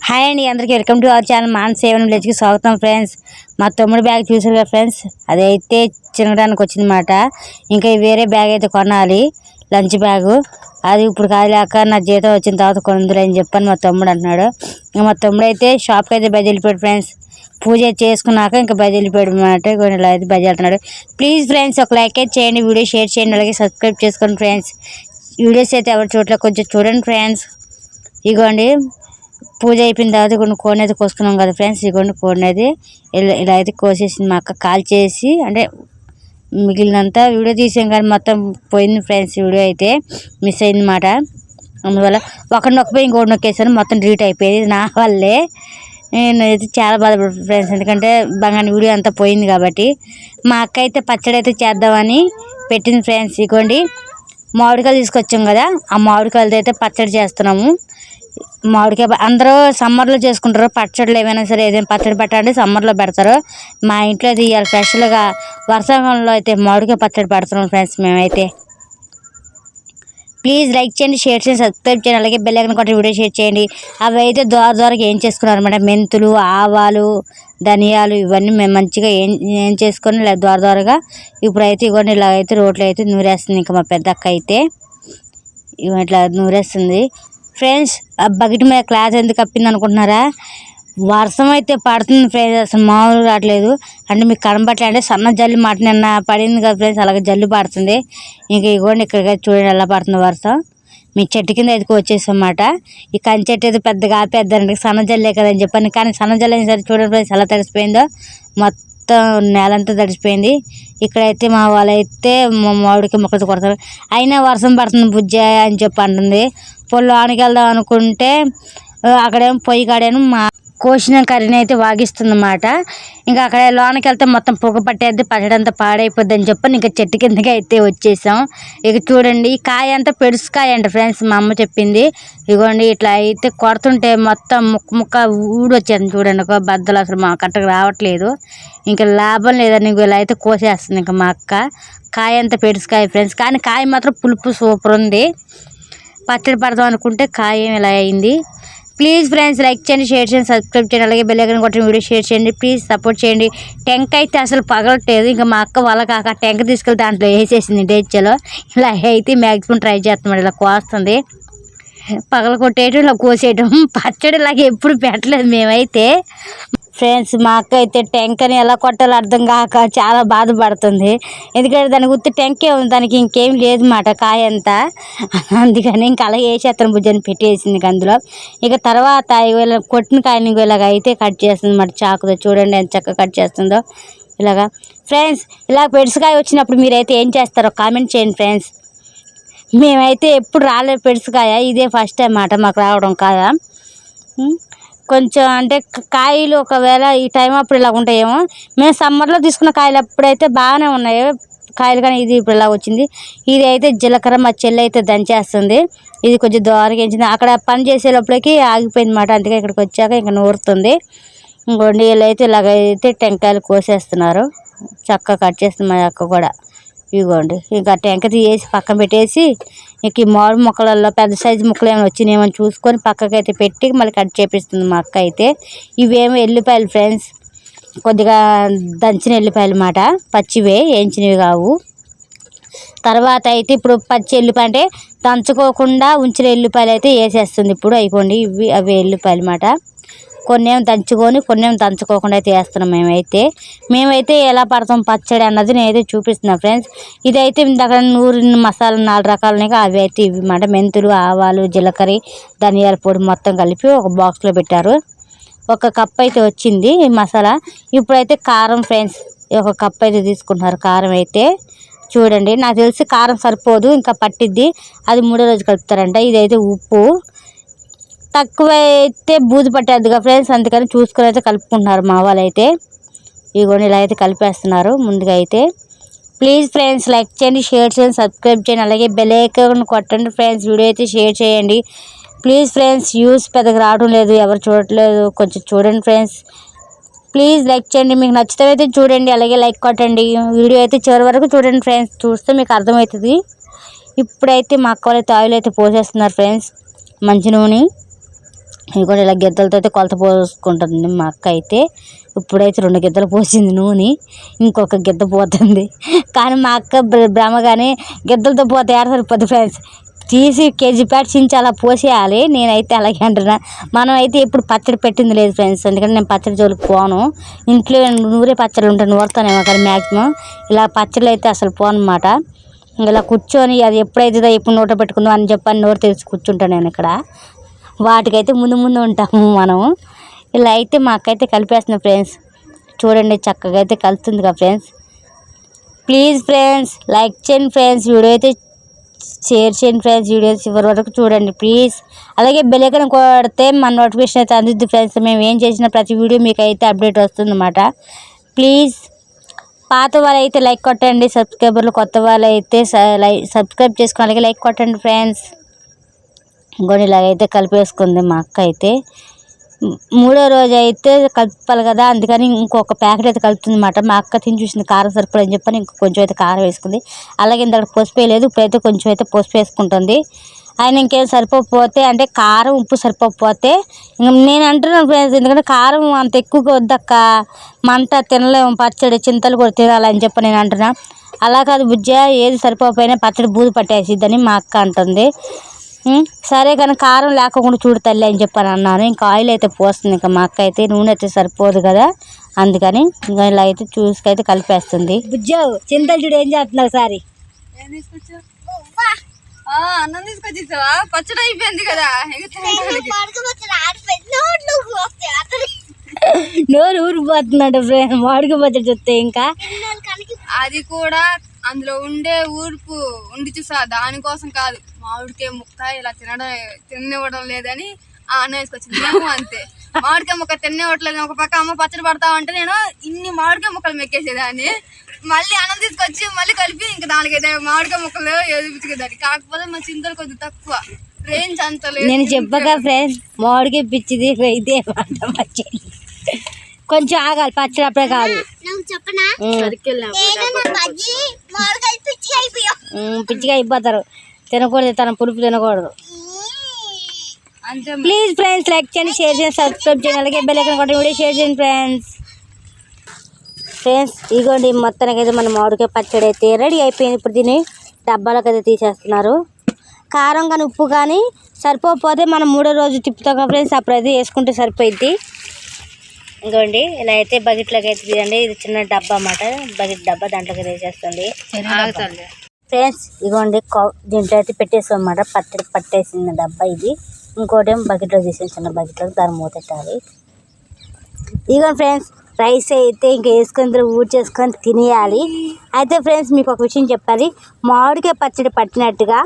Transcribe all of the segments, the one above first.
Hi అండి, అందరికీ welcome to our channel Manasa seven విలేజ్కి స్వాగతం ఫ్రెండ్స్. మా తమ్ముడు బ్యాగ్ చూసారు కదా ఫ్రెండ్స్, అదైతే చినగడానికి వచ్చిందన్నమాట. ఇంకా వేరే బ్యాగ్ అయితే కొనాలి, లంచ్ బ్యాగు. అది ఇప్పుడు కాలేక నా జీతం వచ్చిన తర్వాత కొందరు అని చెప్పని మా తమ్ముడు అంటున్నాడు. ఇంకా మా తమ్ముడు అయితే షాప్కి అయితే బయలుదేరిపోయాడు ఫ్రెండ్స్. పూజ చేసుకున్నాక ఇంకా బయలుదేరిపోయాడు అన్నమాట. ఇలా అయితే బయలుదేరుతున్నాడు. ప్లీజ్ ఫ్రెండ్స్ ఒక లైక్ అయితే చేయండి, వీడియో షేర్ చేయండి, అలాగే సబ్స్క్రైబ్ చేసుకోండి ఫ్రెండ్స్. వీడియోస్ అయితే ఎవరు చూడలేదు, కొంచెం చూడండి ఫ్రెండ్స్. ఇగోండి పూజ అయిపోయిన తర్వాత కొన్ని కోడిని అయితే కోసుకున్నాం కదా ఫ్రెండ్స్. ఇగోండి కోడిని అయితే ఇలా అయితే కోసేసింది మా అక్క, కాల్ చేసి. అంటే మిగిలినంతా వీడియో తీసాం కానీ మొత్తం పోయింది ఫ్రెండ్స్. వీడియో అయితే మిస్ అయింది అన్నమాట. అందువల్ల ఒకటి నొక్కిపోయి ఇంకోటి నొక్కేసాను, మొత్తం డిలీట్ అయిపోయింది. నా వల్లే నేను అయితే చాలా బాధపడుతుంది ఫ్రెండ్స్, ఎందుకంటే బంగారు వీడియో అంతా పోయింది కాబట్టి. మా అక్క అయితే పచ్చడి అయితే చేద్దామని పెట్టింది ఫ్రెండ్స్. ఇగోండి మామిడికాయలు తీసుకొచ్చాం కదా, ఆ మామిడికాయలతో అయితే పచ్చడి చేస్తున్నాము. మామిడికాయ అందరూ సమ్మర్లో చేసుకుంటారు పచ్చళ్ళు, ఏమైనా సరే ఏదైనా పచ్చడి పెట్టండి సమ్మర్లో పెడతారు. మా ఇంట్లో అయితే ఇవాళ స్పెషల్గా వర్షాకాలంలో అయితే మామిడికాయ పచ్చడి పెడుతున్నాం ఫ్రెండ్స్ మేమైతే. ప్లీజ్ లైక్ చేయండి, షేర్ చేయండి, సబ్స్క్రైబ్ చేయండి, అలాగే బెల్ ఐకాన్ కొట్టి వీడియో షేర్ చేయండి. అవి అయితే దూరగా ఏం చేసుకున్నారు అనమాట. మెంతులు, ఆవాలు, ధనియాలు ఇవన్నీ మేము మంచిగా ఏం చేసుకొని ఇలా దూరగా ఇప్పుడైతే ఇవన్నీ ఇలా అయితే రోట్లో అయితే నూరేస్తుంది. ఇంకా మా పెద్ద అక్క అయితే ఇట్లా నూరేస్తుంది ఫ్రెండ్స్. ఆ బకెట్ మీద క్లాత్ ఎందుకు కప్పింది అనుకుంటున్నారా? వర్షం అయితే పడుతుంది ఫ్రెండ్స్, అసలు మామూలు రావట్లేదు. అంటే మీకు కనబట్టలే, అంటే సన్న జల్లు మాట నిన్న పడింది కదా ఫ్రెండ్స్, అలాగే జల్లు పడుతుంది. ఇంకా ఇగోండి ఇక్కడ చూడండి ఎలా పడుతుంది వర్షం. మీ చెట్టు కింద ఎదుకు వచ్చేసన్నమాట. ఈ కంచె చెట్టు అయితే పెద్దగా ఆపేద్దారండి, సన్న జల్లే కదని చెప్పండి. కానీ సన్న జల్లు అయిన సరే చూడండి ఫ్రెండ్స్ ఎలా తడిసిపోయిందో, మొత్తం నేలంతా తడిసిపోయింది. ఇక్కడైతే మా వాళ్ళైతే మామిడికి మొక్కలు కొడతారు. అయినా వర్షం పడుతుంది బుజ్జ అని చెప్పి అంటుంది. పొలానికి వెళ్దాం అనుకుంటే అక్కడేమో పొయ్యి కాడేమో మా కోసిన కర్రీని అయితే వాగిస్తుందన్నమాట. ఇంకా అక్కడ లోనికి వెళ్తే మొత్తం పొగ పట్టేది, పచ్చడంతా పాడైపోద్ది అని చెప్పని ఇంకా చెట్టు కిందకి అయితే వచ్చేసాం. ఇక చూడండి ఈ కాయ అంతా పెడుసుకాయ అంట ఫ్రెండ్స్, మా అమ్మ చెప్పింది. ఇగోండి ఇట్లా అయితే కొడుతుంటే మొత్తం ముక్క ఊడొచ్చేది చూడండి, ఒక బద్దలు అసలు మా కట్టకు రావట్లేదు. ఇంకా లాభం లేదని ఇలా అయితే కోసేస్తుంది ఇంకా మా అక్క. కాయ అంతా పెడుసుకాయ ఫ్రెండ్స్, కానీ కాయ మాత్రం పులుపు సూపర్ ఉంది. పచ్చడి పడదాం అనుకుంటే కాయ ఇలా అయింది. ప్లీజ్ ఫ్రెండ్స్ లైక్ చేయండి, షేర్ చేయండి, సబ్స్క్రైబ్ చేయండి, అలాగే బెల్ ఐకాన్ కొట్టిన వీడియో షేర్ చేయండి. ప్లీజ్ సపోర్ట్ చేయండి. టెంక్ అయితే అసలు పగలట్లేదు. ఇంకా మా అక్క వాళ్ళ కాక టెంక్ తీసుకెళ్ళి దాంట్లో వేసేసింది డేచలో. ఇలా అయితే మ్యాక్సిమం ట్రై చేస్తున్నాడు, ఇలా కోస్తుంది. పగల కొట్టేయటం, ఇలా కోసేయటం. పచ్చడి ఇలాగ ఎప్పుడు పెట్టలేదు మేమైతే ఫ్రెండ్స్. మా అక్క అయితే టెంకని ఎలా కొట్టాలో అర్థం కాక చాలా బాధపడుతుంది. ఎందుకంటే దాని గుర్తు టెంకే ఉంది, దానికి ఇంకేం లేదు మాట కాయ అంతా. అందుకని ఇంకా అలా వేసేస్తాను బుజ్జని పెట్టేసింది అందులో. ఇక తర్వాత ఇలా కొట్టిన కాయని ఇలాగ అయితే కట్ చేస్తుంది మాట చాకుతో. చూడండి ఎంత చక్కగా కట్ చేస్తుందో ఇలాగా ఫ్రెండ్స్. ఇలా పెడుసుకాయ వచ్చినప్పుడు మీరైతే ఏం చేస్తారో కామెంట్ చేయండి ఫ్రెండ్స్. మేమైతే ఎప్పుడు రాలేదు పెడుసుకాయ, ఇదే ఫస్ట్ టైం మాట మాకు రావడం కాయ. కొంచెం అంటే కాయలు ఒకవేళ ఈ టైం అప్పుడు ఇలా ఉంటాయేమో. మేము సమ్మర్లో తీసుకున్న కాయలు అప్పుడైతే బాగానే ఉన్నాయి కాయలు, కానీ ఇది ఇప్పుడు ఇలా వచ్చింది. ఇది అయితే జీలకర్ర మా చెల్లి అయితే దంచేస్తుంది. ఇది కొంచెం దోరగా వేయించింది. అక్కడ పని చేసేటప్పటికి ఆగిపోయింది మాట, అందుకే ఇక్కడికి వచ్చాక ఇంకా నూరుతుంది. ఇంకోండి వీళ్ళు అయితే ఇలాగైతే టెంకాయలు కోసేస్తున్నారు, చక్కగా కట్ చేస్తుంది మా అక్క కూడా. ఇదిగోండి ఇంకా టెంక తీసి పక్కన పెట్టేసి ఇంక ఈ మామిడి మొక్కలలో పెద్ద సైజు ముక్కలు ఏమైనా వచ్చినాయేమో చూసుకొని పక్కకైతే పెట్టి మళ్ళీ కట్ చేపిస్తుంది మా అక్క అయితే. ఇవేమో ఎల్లిపాయలు ఫ్రెండ్స్, కొద్దిగా దంచిన ఎల్లిపాయలు అన్నమాట, పచ్చివే వేయించినవి కావు. తర్వాత అయితే ఇప్పుడు పచ్చి ఎల్లిపాయ అంటే దంచుకోకుండా ఉంచిన ఎల్లిపాయలు అయితే వేసేస్తుంది ఇప్పుడు. అయిపోండి అవి ఎల్లిపాయలు అన్నమాట. కొన్ని ఏమో దంచుకొని కొన్ని ఏమో దంచుకోకుండా అయితే వేస్తున్నాం మేమైతే ఎలా పడతాం పచ్చడి అన్నది నేనైతే చూపిస్తున్నాను ఫ్రెండ్స్. ఇదైతే అక్కడ నూరిన మసాలా 4 రకాలు ఉన్నాయి, అవి అయితే ఇవి అన్నమాట. మెంతులు, ఆవాలు, జీలకర్ర, ధనియాల పొడి మొత్తం కలిపి ఒక బాక్స్లో పెట్టారు. 1 కప్ అయితే వచ్చింది ఈ మసాలా. ఇప్పుడైతే కారం ఫ్రెండ్స్, 1 కప్ అయితే తీసుకుంటున్నారు కారం అయితే. చూడండి నాకు తెలిసి కారం సరిపోదు, ఇంకా పట్టిద్ది, అది 3వ రోజు కలుపుతారంట. ఇదైతే ఉప్పు తక్కువ అయితే బూజు పట్టేద్దుగా ఫ్రెండ్స్, అందుకని చూసుకొని అయితే కలుపుకుంటున్నారు మా వాళ్ళు అయితే. ఇదిగోండి ఇలా అయితే కలిపేస్తున్నారు ముందుగా అయితే. ప్లీజ్ ఫ్రెండ్స్ లైక్ చేయండి, షేర్ చేయండి, సబ్స్క్రైబ్ చేయండి, అలాగే బెల్ ఐకాన్ కొట్టండి ఫ్రెండ్స్. వీడియో అయితే షేర్ చేయండి ప్లీజ్ ఫ్రెండ్స్. వ్యూస్ పెద్దగా రావడం లేదు, ఎవరు చూడట్లేదు, కొంచెం చూడండి ఫ్రెండ్స్. ప్లీజ్ లైక్ చేయండి, మీకు నచ్చితే అయితే చూడండి, అలాగే లైక్ కొట్టండి. వీడియో అయితే చివరి వరకు చూడండి ఫ్రెండ్స్, చూస్తే మీకు అర్థమవుతుంది. ఇప్పుడైతే మా అక్క వాళ్ళైతే ఆయిల్ అయితే పోసేస్తున్నారు ఫ్రెండ్స్, మంచి నూనె. ఇవి కూడా ఇలా గిద్దలతో అయితే కొలత పోసుకుంటుంది మా అక్క అయితే. ఇప్పుడైతే 2 గిద్దలు పోసింది నూనె, ఇంకొక గిద్ద పోతుంది. కానీ మా అక్క భ్రమ కానీ గిద్దలతో పోతే ఏడ సరిపోద్ది ఫ్రెండ్స్, తీసి కేజీ ప్యాట్ చించి అలా పోసేయాలి. నేనైతే అలాగే అంటున్నా. మనం అయితే ఎప్పుడు పచ్చడి పెట్టింది లేదు ఫ్రెండ్స్, ఎందుకంటే నేను పచ్చడి జోలికి పోను. ఇంట్లో నూరే పచ్చళ్ళు ఉంటాను, నూరుతానేమో కానీ మ్యాక్సిమం ఇలా పచ్చళ్ళు అయితే అసలు పోను అన్నమాట. ఇలా కూర్చొని అది ఎప్పుడైతే ఎప్పుడు నోట పెట్టుకుందాం అని చెప్పని నోరు తెరిచి కూర్చుంటాను నేను ఇక్కడ. వాటికైతే ముందు ముందు ఉంటాము మనము. ఇలా అయితే మా అక్క అయితే కలిపేస్తుంది ఫ్రెండ్స్. చూడండి చక్కగా అయితే కలుస్తుంది కదా ఫ్రెండ్స్. ప్లీజ్ ఫ్రెండ్స్ లైక్ చేయండి ఫ్రెండ్స్, వీడియో అయితే షేర్ చేయండి ఫ్రెండ్స్, వీడియో చివరి వరకు చూడండి ప్లీజ్. అలాగే బెల్ ఐకాన్ కొడితే మన నోటిఫికేషన్ అయితే అందుద్ది ఫ్రెండ్స్. మేము ఏం చేసిన ప్రతి వీడియో మీకు అయితే అప్డేట్ వస్తుంది అన్నమాట. ప్లీజ్ పాత వాళ్ళు అయితే లైక్ కొట్టండి, సబ్స్క్రైబర్లు కొత్త వాళ్ళు అయితే సబ్స్క్రైబ్ చేసుకుని అలాగే లైక్ కొట్టండి ఫ్రెండ్స్. ఇంకొని ఇలాగైతే కలిపేసుకుంది మా అక్క అయితే. 3వ రోజు అయితే కలుపుకోవాలి కదా, అందుకని ఇంకొక ప్యాకెట్ అయితే కలుపుతుంది అన్నమాట. మా అక్క తిని చూసింది కారం సరిపోదని చెప్పని ఇంకొంచెం అయితే కారం వేసుకుంది. అలాగే ఇంత పసుపు వేయలేదు, ఇప్పుడైతే కొంచెం అయితే పసుపు వేసుకుంటుంది. ఆయన ఇంకేం సరిపోకపోతే అంటే కారం ఉప్పు సరిపోకపోతే ఇంక నేను అంటున్నాను ఫ్రెండ్స్, ఎందుకంటే కారం అంత ఎక్కువగా వద్దక్క, మంట తినలేము, పచ్చడి చింతలు కూడా తినాలని చెప్పి నేను అంటున్నా. అలా కాదు బుజ్జ, ఏది సరిపోకపోయినా పచ్చడి బూజు పట్టేసిద్దని మా అక్క అంటుంది. సరే కానీ కారం లేకుండా చూడు తల్లి అని చెప్పని అన్నాను. ఇంకా ఆయిల్ అయితే పోస్తుంది ఇంకా మా అక్క అయితే, నూనె అయితే సరిపోదు కదా అందుకని ఇంకా ఇలా అయితే చూసుకైతే కలిపేస్తుంది. బుజ్జో చింతలు చూడు ఏం చేస్తున్నావు ఒకసారి. అన్నం తీసుకొచ్చేసావా? పచ్చడి అయిపోయింది కదా. నోరు ఊరిపోతున్నాడు ఫ్రెండ్ మామిడికి పచ్చడి చూస్తే. ఇంకా అది కూడా అందులో ఉండే ఊర్పు ఉండి చూసా, దానికోసం కాదు, మామిడికాయ ముక్క ఇలా తిననివ్వడం లేదని ఆ అన్నం వేసుకొచ్చింది. మేము అంతే, మామిడికాయ ముక్క తిననివ్వట్లేదు. ఒక పక్క అమ్మ పచ్చడి పడతామంటే నేను ఇన్ని మామిడికాయ ముక్కలు మెక్కేసేదాన్ని. మళ్ళీ అన్నం తీసుకొచ్చి మళ్ళీ కలిపి ఇంకా 4-5 మామిడికాయ ముక్కలు ఎదిపించుకేదాన్ని. కాకపోతే మా చింతలు కొద్దిగా తక్కువ, రేంజ్ అంత లేదు. నేను చెప్పగా ఫ్రెండ్స్ మామిడికాయ పిచ్చిది ఇదే పచ్చడి, కొంచెం ఆగాలి పచ్చడి అప్పుడే కాదు. పిచ్చిగా అయిపోతారు, తినకూడదు, తన పులుపు తినకూడదు. ప్లీజ్ ఫ్రెండ్స్ లైక్ చేయండి, షేర్ చేయండి, సబ్స్క్రైబ్ చేయండి, అలాగే బెల్ ఐకాన్ కొట్టండి, వీడియో షేర్ చేయండి ఫ్రెండ్స్. ఇగోండి మొత్తానికి అయితే మన మామిడికాయ పచ్చడి అయితే రెడీ అయిపోయింది. ఇప్పుడు దీన్ని డబ్బాలోకి అయితే తీసేస్తున్నారు. కారం కానీ ఉప్పు కానీ సరిపోతే మనం 3వ రోజు తిప్పుతాం ఫ్రెండ్స్, అప్పుడైతే వేసుకుంటే సరిపోయిద్ది. ఇంకోండి ఇలా అయితే బకెట్లోకి అయితే తీయండి. ఇది చిన్న డబ్బా అన్నమాట, బకెట్ డబ్బా, దాంట్లోకి వేసేస్తుంది ఫ్రెండ్స్. ఇగోండి దీంట్లో అయితే పెట్టేస్తాం అన్నమాట, పచ్చడి పట్టేసింది డబ్బా ఇది. ఇంకోటి ఏమో బకెట్లో తీసేసి చిన్న బకెట్లో దాన్ని మూతెట్టాలి. ఇగోండి ఫ్రెండ్స్ రైస్ అయితే ఇంకా వేసుకొని ఊడ్ చేసుకొని తినేయాలి. అయితే ఫ్రెండ్స్ మీకు ఒక విషయం చెప్పాలి, మామిడికాయ పచ్చడి పట్టినట్టుగా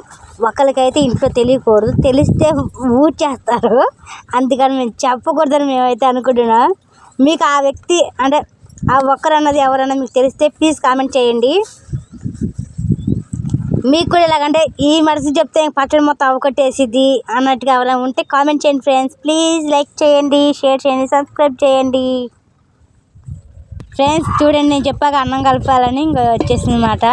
ఒకరికైతే ఇంట్లో తెలియకూడదు, తెలిస్తే ఊడ్ చేస్తారు. అందుకని మేము చెప్పకూడదని మేమైతే అనుకుంటున్నాం. మీకు ఆ వ్యక్తి అంటే ఆ ఒక్కరన్నది ఎవరన్నా మీకు తెలిస్తే ప్లీజ్ కామెంట్ చేయండి. మీకు కూడా ఎలాగంటే ఈ మనిషి చెప్తే పచ్చడి మొత్తం అవకట్టేసిద్ది అన్నట్టుగా ఎవరైనా ఉంటే కామెంట్ చేయండి ఫ్రెండ్స్. ప్లీజ్ లైక్ చేయండి, షేర్ చేయండి, సబ్స్క్రైబ్ చేయండి ఫ్రెండ్స్. చూడండి నేను చెప్పాక అన్నం కలపాలని ఇంకా వచ్చేసింది అన్నమాట.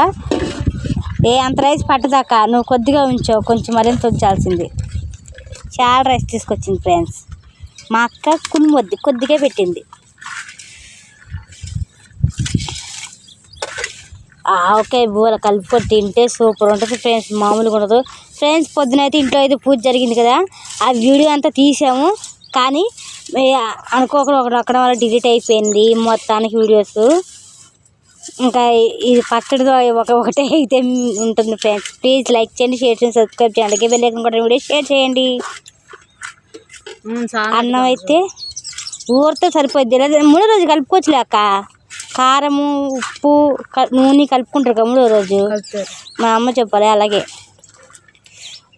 అంత రైస్ పట్టదాకా నువ్వు కొద్దిగా ఉంచావు, కొంచెం మరింత ఉంచాల్సింది. చాలా రైస్ తీసుకొచ్చింది ఫ్రెండ్స్. మా అక్క కుళ్ళుమొద్ది కొద్దిగా పెట్టింది. ఆవకాయ బూర కలుపుకొని తింటే సూపర్ ఉంటుంది ఫ్రెండ్స్, మామూలుగా ఉండదు ఫ్రెండ్స్. పొద్దున అయితే ఇంట్లో అయితే పూజ జరిగింది కదా, ఆ వీడియో అంతా తీసాము కానీ అనుకోకుండా ఒకటి అక్కడం వల్ల డిలీట్ అయిపోయింది మొత్తానికి వీడియోస్. ఇంకా ఇది పచ్చడితో ఒకటే అయితే ఉంటుంది ఫ్రెండ్స్. ప్లీజ్ లైక్ చేయండి, షేర్ చేయండి, సబ్స్క్రైబ్ చేయండి, అలాగే బెల్ ఐకాన్ కొట్టండి, వీడియో షేర్ చేయండి. అన్నం అయితే ఊరితో సరిపోద్ది, 3వ రోజు కలుపుకోవచ్చులే అక్క. కారము ఉప్పు నూనె కలుపుకుంటారు కదా 3వ రోజు, మా అమ్మ చెప్పాలి. అలాగే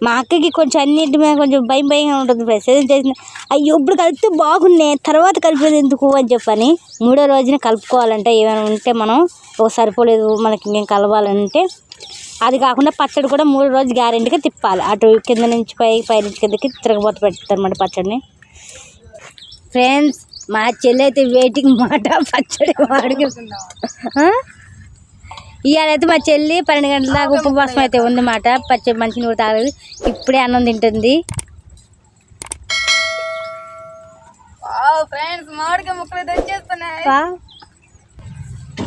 మా అక్కకి కొంచెం అన్నింటి మీద కొంచెం భయంగా ఉంటుంది ఫ్రెండ్స్. ఏదైనా చేసిన అయ్యో ఇప్పుడు కలిపితే బాగున్నాయి తర్వాత కలిపేది ఎందుకు అని చెప్పని 3వ రోజున కలుపుకోవాలంటే ఏమైనా ఉంటే మనం సరిపోలేదు మనకి ఇంకేం కలవాలంటే అది కాకుండా పచ్చడి కూడా 3వ రోజు గ్యారెంటీగా తిప్పాలి. అటు కింద నుంచి పై నుంచి కిందకి తిరగబోత పెడతారు అన్నమాట పచ్చడిని. ఫ్రెండ్స్ మా చెల్లి అయితే వెయిటింగ్ మాట పచ్చడి వాడికి. ఇవాళైతే మా చెల్లి 12 గంటల దాకా ఉపవాసం అయితే ఉంది మాట. పచ్చడి మంచిగా కూడా తాగలేదు, ఇప్పుడే అన్నం తింటుంది. ఫ్రెండ్స్ మామిడికాయ ముక్కలు తెచ్చేస్తున్నాయి.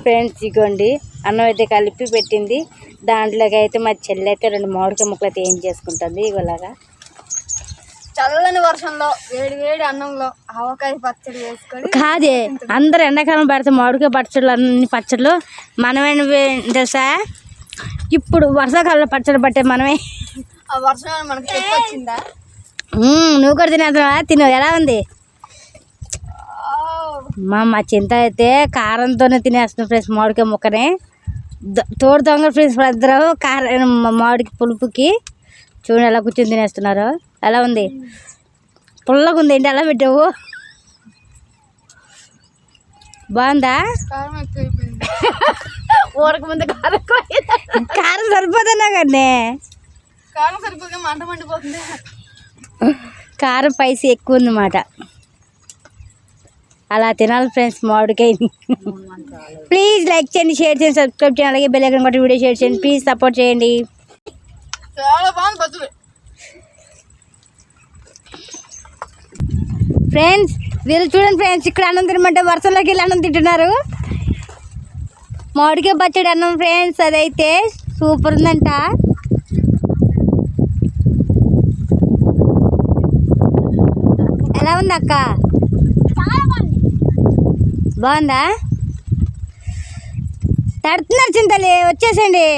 ఫ్రెండ్స్ ఇగోండి అన్నం అయితే కలిపి పెట్టింది. దాంట్లోకి అయితే మా చెల్లి అయితే 2 మామిడికాయ ముక్కలు అయితే ఏం చేసుకుంటుంది ఇగోలాగా. చల్లని వర్షంలో వేడి వేడి అన్నంలో ఆవకాయ పచ్చడి వేసుకొని. కాదే అందరు ఎండాకాలం పెడితే మామిడికాయ పచ్చళ్ళు అన్ని పచ్చళ్ళు మనమేనా తెలుసా? ఇప్పుడు వర్షాకాలంలో పచ్చడి పట్టే మనమే. ఆ వర్షం మనకు చెప్పొచ్చిందా? నువ్వు కూడా తినేద్దావా? తిను. ఎలా ఉంది? మా చింత అయితే కారంతోనే తినేస్తున్నాం ఫ్రెండ్స్ మామిడికాయ ముక్కని. తోడు దొంగ ఫ్రెండ్స్ ఇద్దరు కారం మామిడికి పులుపుకి చూడండి ఎలా కూర్చొని తినేస్తున్నారు. ఎలా ఉంది? పుల్లగా ఉంది. ఏంటి ఎలా పెట్టావు? బాగుందా? కారం ఎక్కువైపోయింది. ఊరక ముందు కారం సరిపోతున్నా కానీ కారం సరిపోగా మంట మండిపోతుంది. కారం పైసి ఎక్కువ ఉందన్నమాట. అలా తినాలి ఫ్రెండ్స్ మామిడికాయని. ప్లీజ్ లైక్ చేయండి, షేర్ చేయండి, సబ్స్క్రైబ్ చేయండి, అలాగే బెల్ ఐకాన్ కొట్టి వీడియో షేర్ చేయండి. ప్లీజ్ సపోర్ట్ చేయండి. చాలా బాగుంది పచ్చడి. ఫ్రెండ్స్ వీళ్ళు చూడండి ఫ్రెండ్స్, ఇక్కడ అన్నం తినమంటే వర్షంలోకి వెళ్ళి అన్నం తింటున్నారు. మామిడికాయ పచ్చడి అన్నం ఫ్రెండ్స్, అదైతే సూపర్ ఉందంట. ఎలా ఉంది అక్క? బాగుందా? తడుతున్నారు చింతలి, వచ్చేసండి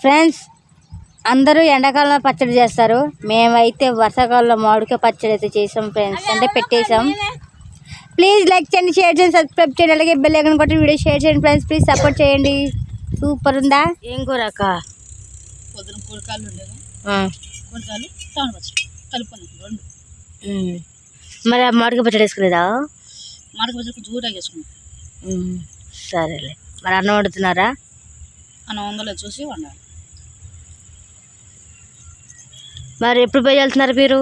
ఫ్రెండ్స్. అందరూ ఎండాకాలంలో పచ్చడి చేస్తారు, మేమైతే వర్షాకాలంలో మామిడికాయ పచ్చడి అయితే చేసాం ఫ్రెండ్స్, అంటే పెట్టేసాం. ప్లీజ్ లైక్ చేయండి, షేర్ చేయండి, సబ్స్క్రైబ్ చేయండి, అలాగే బెల్ ఐకాన్ కొట్టి వీడియో షేర్ చేయండి ఫ్రెండ్స్. ప్లీజ్ సపోర్ట్ చేయండి. సూపర్ ఉందా? ఏం కూర అక్క? పొద్దున కూరకాయలు ఉండేది, కూరకాయలు కలుపుకున్నాం 2. మరి మామిడికాయ పచ్చడి వేసుకోలేదా? మామిడికాయ పచ్చడి జూరాగా వేసుకున్నాం. సరేలే. మరి అన్నం వండుతున్నారా? అన్నం వందలో చూసి వండాలి. మరి ఎప్పుడు పోయి వెళ్తున్నారు మీరు?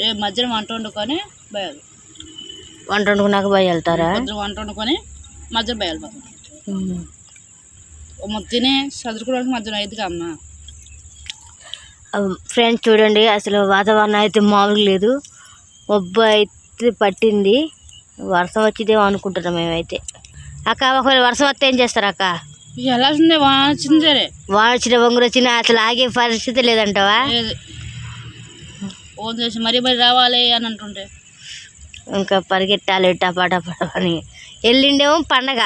రేపు మధ్యాహ్నం వంట వండుకొని పోయాలి. వంట వండుకున్నాక పోయి వెళ్తారా? వంట వండుకొని మధ్యాహ్నం పోయాలి. తిని చదువుకోవడానికి మధ్యాహ్నం అయింది అమ్మా. ఫ్రెండ్స్ చూడండి, అసలు వాతావరణం అయితే మామూలుగా లేదు. మబ్బు అయితే పట్టింది, వర్షం వచ్చిందేమో అనుకుంటున్నాం మేమైతే. అక్క ఒకవేళ వర్షం వస్తే ఏం చేస్తారు అక్క? ఎలా వచ్చింది? వాన వచ్చింది సరే, వాన వచ్చిన వంగురు వచ్చినా అసలు ఆగే పరిస్థితి లేదంటావా? ఫోన్ చేసి మరీ రావాలి అని అంటుంటే ఇంకా పరిగెట్టాలి టపాటపా అని. ఎల్లుండేమో పండగ,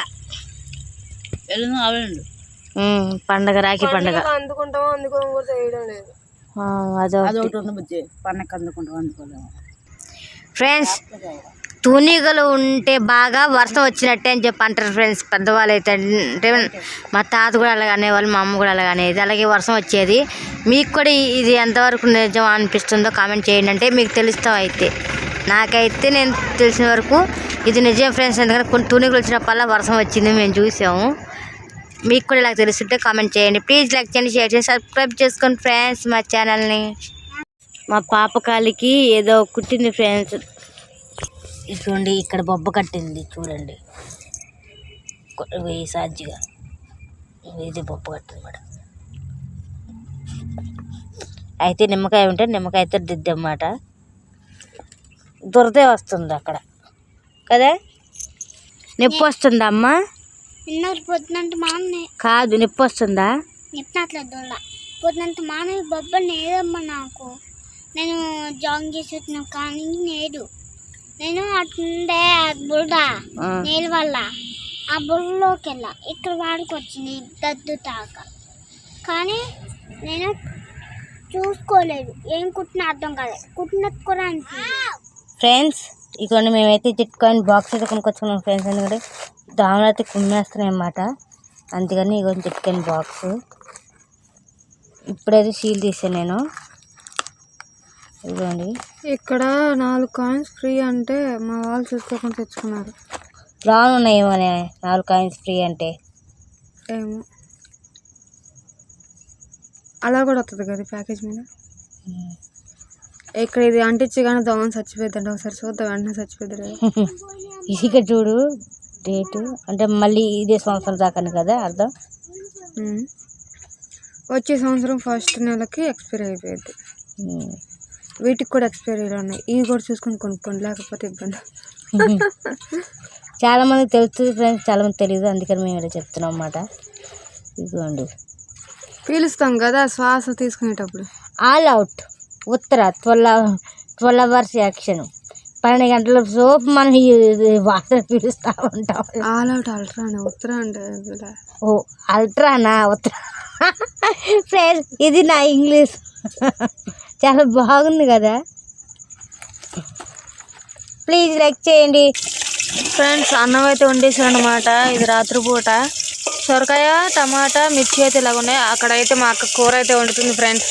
పండగ రాఖీ పండగ. అందుకుంటామో అందుకోవడం కూడా తెలియడం లేదు. అదొకటి ఉంది బుజ్జి, పండగ అందుకుంటాం అందుకోలేము. ఫ్రెండ్స్ తూనీగలు ఉంటే బాగా వర్షం వచ్చినట్టే అని చెప్పి అంటారు ఫ్రెండ్స్ పెద్దవాళ్ళు అయితే. అంటే మా తాత కూడా అలాగే అనేవాళ్ళు, మా అమ్మ కూడా అలాగే అనేది. అలాగే వర్షం వచ్చేది. మీకు కూడా ఇది ఎంతవరకు నిజం అనిపిస్తుందో కామెంట్ చేయండి, అంటే మీకు తెలుస్తాం. అయితే నాకైతే నేను తెలిసిన వరకు ఇది నిజం ఫ్రెండ్స్, ఎందుకంటే కొన్ని తూనీగలు వచ్చినప్పుడల్లా వర్షం వచ్చింది మేము చూసాము. మీకు కూడా ఇలా తెలుస్తుంటే కామెంట్ చేయండి. ప్లీజ్ లైక్ చేయండి, షేర్ చేయండి, సబ్స్క్రైబ్ చేసుకోండి ఫ్రెండ్స్ మా ఛానల్ని. మా పాప కాలికి ఏదో కుట్టింది ఫ్రెండ్స్. ఇదిగోండి ఇక్కడ బొబ్బ కట్టింది చూడండి, సాధ్యగా ఇది బొబ్బ కట్టింది మేడం. అయితే నిమ్మకాయ ఉంటే నిమ్మకాయ అయితే దిద్దన్నమాట, దురదే వస్తుంది అక్కడ కదా. నొప్పి వస్తుందా అమ్మా? పొద్దునంత మానే కాదు, నొప్పి వస్తుందా? నిప్పట్లేదు పొద్దునంత మానే బొబ్బ నేదమ్మా నాకు. నేను జాగింగ్ చేసి కానీ నేడు నేను అట్టుండే బురద నీళ్ళ వల్ల ఆ బుర్రలోకి వెళ్ళా, ఇక్కడ వాడికి వచ్చింది దద్దు తాక. కానీ నేను చూసుకోలేదు, ఏం కుట్టినా అర్థం కాలేదు, కుట్టినట్టు కూడా అనిపించలేదు. ఫ్రెండ్స్ ఇక మేమైతే చిట్కాయిన్ బాక్స్ అయితే కొనుక్కొచ్చుకున్నాం ఫ్రెండ్స్, ఎందుకంటే దోమలు అయితే కుమ్మేస్తున్నాయి అన్నమాట. అందుకని ఇక చిట్కాయిన్ బాక్స్ ఇప్పుడైతే సీల్ తీసాను నేను. ఇదిగోండి ఇక్కడ 4 కాయిన్స్ ఫ్రీ అంటే మా వాళ్ళు చూసుకోకుండా తెచ్చుకున్నారు. రానున్నాయేమోనే 4 కాయిన్స్ ఫ్రీ అంటే. ఏమో అలా కూడా వస్తుంది కదా ప్యాకేజ్ మీద. ఇక్కడ ఇది అంటించి కానీ దోమని చచ్చిపోద్దండి, ఒకసారి చూద్దాం, వెంటనే చచ్చిపోద్ది. ఇక చూడు డేటు, అంటే మళ్ళీ ఇదే సంవత్సరం దాకా కదా అర్థం. వచ్చే సంవత్సరం ఫస్ట్ నెలకి ఎక్స్పైర్ అయిపోయింది. వీటికి కూడా ఎక్స్పైరీలు ఉన్నాయి. ఇవి కూడా చూసుకొని కొనుక్కోండి, లేకపోతే ఇబ్బంది. చాలామంది తెలుస్తుంది ఫ్రెండ్స్, చాలామంది తెలియదు, అందుకని మేము ఇలా చెప్తున్నాం అన్నమాట. ఇదిగోండి పీలుస్తాం కదా శ్వాస తీసుకునేటప్పుడు. ఆల్ అవుట్ ఉత్తర 12 అవర్స్ యాక్షన్. 12 గంటల సోపు మనం ఈ వాసన పీలుస్తూ ఉంటాం. ఆల్ అవుట్ అల్ట్రా అని ఉత్తర అంటే ఓ అల్ట్రానా ఉత్తర. ఫ్రెండ్స్ ఇది నా ఇంగ్లీష్. చాలా బాగుంది కదా. ప్లీజ్ లైక్ చేయండి ఫ్రెండ్స్. అన్నం అయితే వండేసాను అనమాట. ఇది రాత్రిపూట. సొరకాయ, టమాటా, మిర్చి అయితే ఇలాగ ఉన్నాయి. అక్కడైతే మా అక్క కూర అయితే వండుతుంది ఫ్రెండ్స్.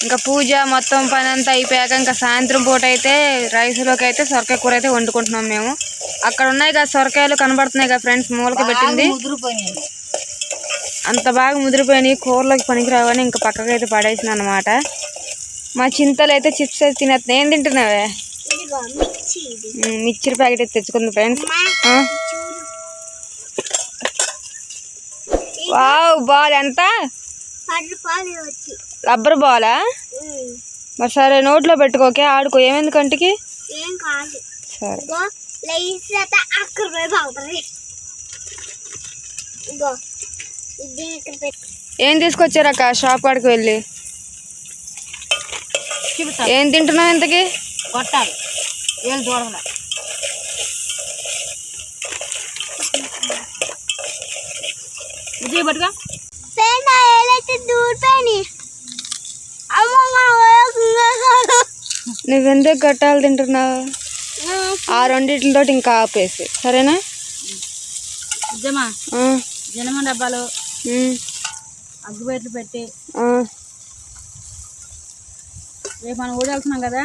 ఇంకా పూజ మొత్తం పని అంతా అయిపోయాక ఇంకా సాయంత్రం పూట అయితే రైస్లోకి అయితే సొరకాయ కూర అయితే వండుకుంటున్నాం మేము. అక్కడ ఉన్నాయి కదా సొరకాయలు కనబడుతున్నాయి కదా ఫ్రెండ్స్, మూలకి పెట్టింది. అంత బాగా ముదిరిపోయినాయి, కూరలోకి పనికి రావని ఇంకా పక్కకి అయితే పడేసిన అనమాట. మా చింతలు అయితే చిప్స్ అయితే తినేస్తున్నాయి. ఏం తింటున్నావే? మిక్చర్ ప్యాకెట్ అయితే తెచ్చుకుంది ఫ్రెండ్స్. వావ్, బాల్ ఎంత? రబ్బర్ బాలా? మరి సరే నోట్లో పెట్టుకోకే, ఆడుకో. ఏమైంది కంటికి? సరే. ఏం తీసుకొచ్చారక్క షాప్ కాడికి వెళ్ళి? ఏం తింటున్నావు ఇంతకి? కొట్టాలి ఏళ్ళు చూడాలి. ఇది పట్టుగా నువ్వెందుకు గట్టాలు తింటున్నావు? ఆ రెండిట్లతో ఇంకా ఆపేసి సరేనా? జనమ డబ్బాలు అగ్గిపెట్లు పెట్టి రేపు మనం ఊడెళ్తున్నాం కదా,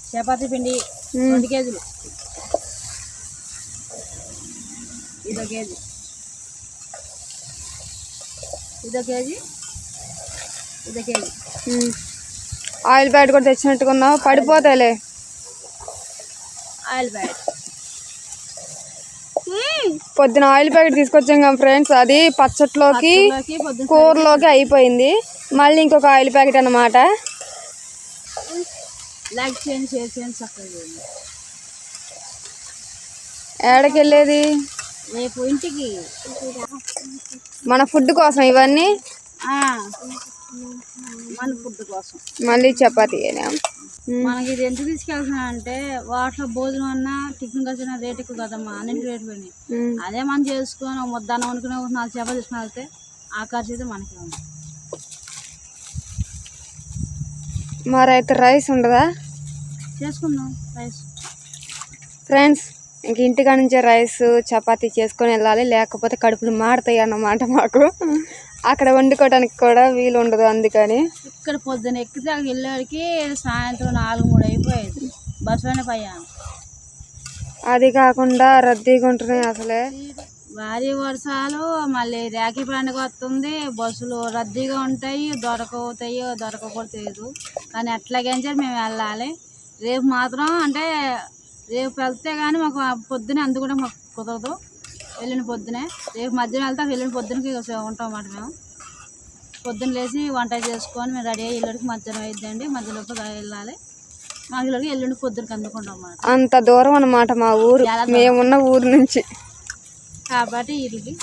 చపాతీ పిండి 2 కేజీలు, ఇదో కేజీ, ఇదో కేజీ, ఇదో కేజీ. ఆయిల్ ప్యాకెట్ కూడా తెచ్చినట్టుకున్నావు, పడిపోతాయిలే. ఆయిల్ ప్యాకెట్ పొద్దున ఆయిల్ ప్యాకెట్ తీసుకొచ్చాం కదా ఫ్రెండ్స్, అది పచ్చట్లోకి కూరలోకి అయిపోయింది. మళ్ళీ ఇంకొక ఆయిల్ ప్యాకెట్ అన్నమాట. లైక్ చేయండి, షేర్ చేయండి, సబ్స్క్రైబ్ చేయండి. ఏడకి వెళ్ళేది? రేపు ఇంటికి మన ఫుడ్ కోసం ఇవన్నీ, మన ఫుడ్ కోసం. మళ్ళీ చపాతీ. మనకి ఇది ఎంత తీసుకెళ్తున్నా అంటే వాటిలో భోజనం అన్నా టిఫిన్ కలిసిన రేట్ ఎక్కువ కదమ్మా, అన్నింటి రేటు పోయినాయి. అదే మనం చేసుకొని ముద్దానం అనుకునే 4 చేపలు తీసుకుని వెళ్తే ఆ ఖర్చు అయితే మనకే ఉంది. మరైతే రైస్ ఉండదా? చేసుకుందాం రైస్. ఫ్రెండ్స్ ఇంక ఇంటికాడ నుంచే రైస్ చపాతీ చేసుకొని వెళ్ళాలి, లేకపోతే కడుపులు మాడతాయి అన్నమాట మాకు. అక్కడ వండుకోవడానికి కూడా వీలు ఉండదు. అందుకని ఇక్కడ పొద్దున ఎక్కితే వెళ్ళేవాడికి సాయంత్రం 4-3 అయిపోయేది. బస్సులోనే పోయాను. అది కాకుండా రద్దీగా ఉంటున్నాయి అసలే. భారీ వర్షాలు, మళ్ళీ రాఖీ పండుగ వస్తుంది, బస్సులు రద్దీగా ఉంటాయి, దొరకకపోతే తెలియదు. కానీ అట్లాగేంచే మేము వెళ్ళాలి. రేపు మాత్రం అంటే రేపు వెళ్తే కానీ మాకు పొద్దునే అందుకుంటే మాకు కుదరదు. వెళ్ళిన పొద్దునే, రేపు మధ్యాహ్నం వెళ్తే వెళ్ళిన పొద్దునకి ఉంటాం అన్నమాట. మేము పొద్దున్న లేచి వంట చేసుకొని మేము రెడీ అయ్యి ఎల్లుడికి మధ్యాహ్నం అయిద్దండి. మధ్యలోపు వెళ్ళాలి. మాకు ఇల్లుడికి ఎల్లుండి పొద్దునకి అందుకుంటాం అన్నమాట. అంత దూరం అన్నమాట మా ఊరు, మేమున్న ఊరు నుంచి. కాబట్టి వీటికి